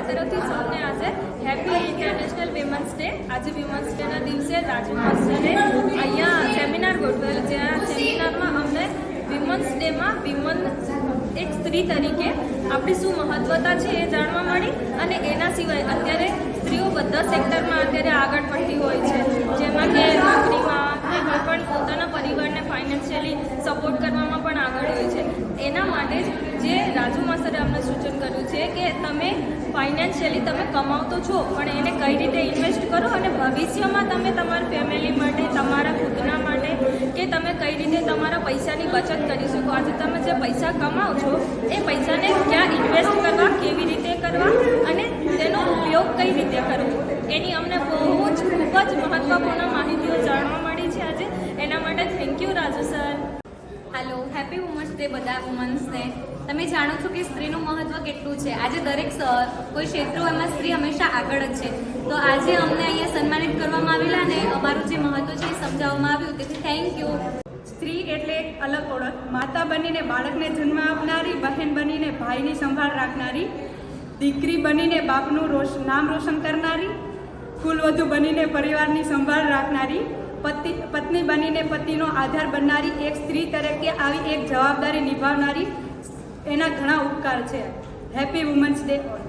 તરફથી સૌને આજે હેપી ઇન્ટરનેશનલ વિમન્સ ડે। આજે વિમન્સ ડેના દિવસે રાજુ માસ્ટરે અહીંયા સેમિનાર ગોઠવેલ, જ્યાં સેમિનારમાં અમને વિમન્સ ડેમાં વિમન એક સ્ત્રી તરીકે આપણી શું મહત્વતા છે એ જાણવા મળી। અને એના સિવાય અત્યારે સ્ત્રીઓ બધા સેક્ટરમાં અત્યારે આગળ પડતી હોય છે, જેમાં કે નોકરીમાં કે કોઈ પણ પોતાના પરિવારને ફાઇનાન્શિયલી સપોર્ટ કરવામાં પણ આગળ હોય છે। એના માટે જ જે રાજુ માસ્ટરે અમને સૂચન કર્યું છે કે તમે ફાઇનાન્શિયલી તમે કમાવ તો છો, પણ એને કઈ રીતે ઇન્વેસ્ટ કરો અને ભવિષ્યમાં તમે તમારી ફેમિલી માટે, તમારા ખુદના માટે કે તમે કઈ રીતે તમારા પૈસાની બચત કરી શકો। આજે તમે જે પૈસા કમાઓ છો એ પૈસાને ક્યાં ઇન્વેસ્ટ કરવા, કેવી રીતે કરવા અને તેનો ઉપયોગ કઈ રીતે કરવો, એની અમને બહુ જ ખૂબ જ મહત્વપૂર્ણ માહિતીઓ જાણવા મળી છે આજે। એના માટે thank you Raju sir. Hello, happy women's day બધા વુમન્સને। તમે જાણો છો કે સ્ત્રીનું મહત્ત્વ કેટલું છે। આજે દરેક કોઈ ક્ષેત્રોમાં સ્ત્રી હંમેશા આગળ જ છે। તો આજે અમને અહીંયા સન્માનિત કરવામાં આવેલા અને અમારું જે મહત્ત્વ છે એ સમજાવવામાં આવ્યું, તેથી થેન્ક યુ। સ્ત્રી એટલે એક અલગ ઓળખ, માતા બનીને બાળકને જન્મ આપનારી, બહેન બનીને ભાઈની સંભાળ રાખનારી, દીકરી બનીને બાપનું નામ રોશન કરનારી, કુલવધુ બનીને પરિવારની સંભાળ રાખનારી, પત્ની બનીને પતિનો આધાર બનનારી, એક સ્ત્રી તરીકે આવી એક જવાબદારી નિભાવનારી, એના ઘણા ઉપકાર છે। Happy women's day all.